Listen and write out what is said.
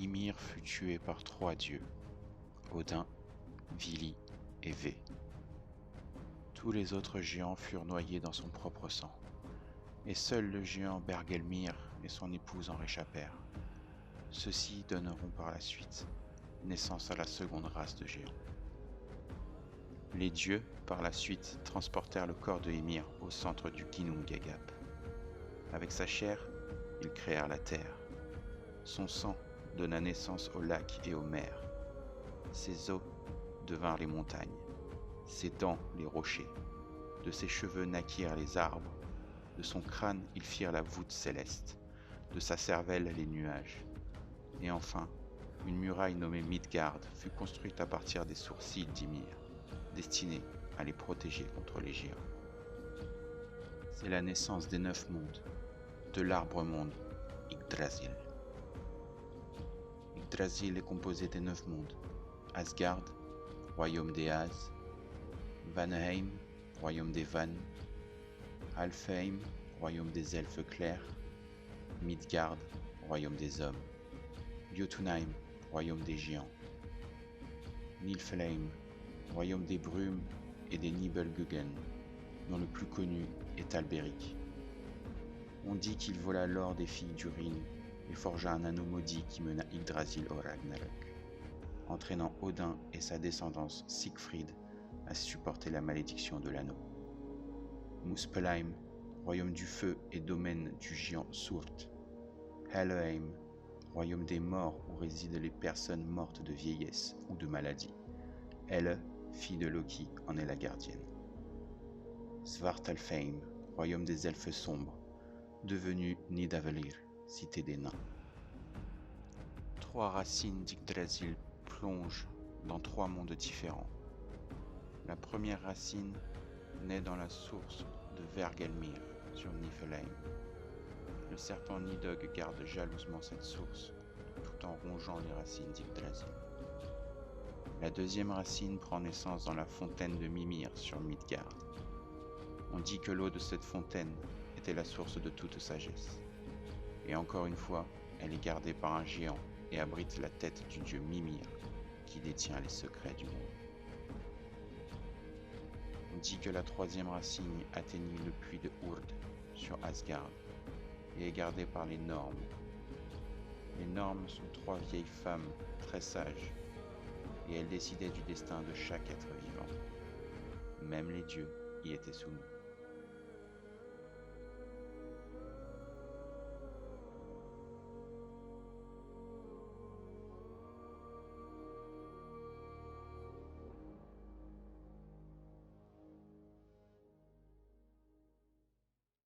Ymir fut tué par 3 dieux, Odin, Vili et Vé. Tous les autres géants furent noyés dans son propre sang, et seul le géant Bergelmir et son épouse en réchappèrent. Ceux-ci donneront par la suite naissance à la seconde race de géants. Les dieux, par la suite, transportèrent le corps de Ymir au centre du Ginnungagap. Avec sa chair, ils créèrent la terre. Son sang donna naissance aux lacs et aux mers. Ses os devinrent les montagnes, ses dents les rochers. De ses cheveux naquirent les arbres, de son crâne ils firent la voûte céleste, de sa cervelle les nuages. Et enfin, une muraille nommée Midgard fut construite à partir des sourcils d'Ymir, destinée à les protéger contre les géants. C'est la naissance des 9 mondes, de l'arbre-monde Yggdrasil. Yggdrasil est composé des 9 mondes: Asgard, royaume des As, Vanaheim, royaume des Vannes, Alfheim, royaume des elfes clairs, Midgard, royaume des hommes, Jotunheim, royaume des géants, Niflheim, royaume des brumes et des Nibelungen, dont le plus connu est Albéric. On dit qu'il vola l'or des filles d'Urin et forgea un anneau maudit qui mena Yggdrasil au Ragnarök, entraînant Odin et sa descendance Siegfried à supporter la malédiction de l'anneau. Muspelheim, royaume du feu et domaine du géant Surt. Helheim, royaume des morts où résident les personnes mortes de vieillesse ou de maladie. Helle, fille de Loki, en est la gardienne. Svartalfheim, royaume des elfes sombres, devenu Nidavellir, cité des nains. 3 racines d'Yggdrasil plongent dans 3 mondes différents. La première racine naît dans la source de Vergelmir, sur Niflheim. Le serpent Nidhogg garde jalousement cette source, tout en rongeant les racines d'Yggdrasil. La deuxième racine prend naissance dans la fontaine de Mimir sur Midgard. On dit que l'eau de cette fontaine était la source de toute sagesse. Et encore une fois, elle est gardée par un géant et abrite la tête du dieu Mimir, qui détient les secrets du monde. On dit que la troisième racine atteignit le puits de Urd, sur Asgard, et est gardée par les Nornes. Les Nornes sont 3 vieilles femmes très sages, et elles décidaient du destin de chaque être vivant. Même les dieux y étaient soumis.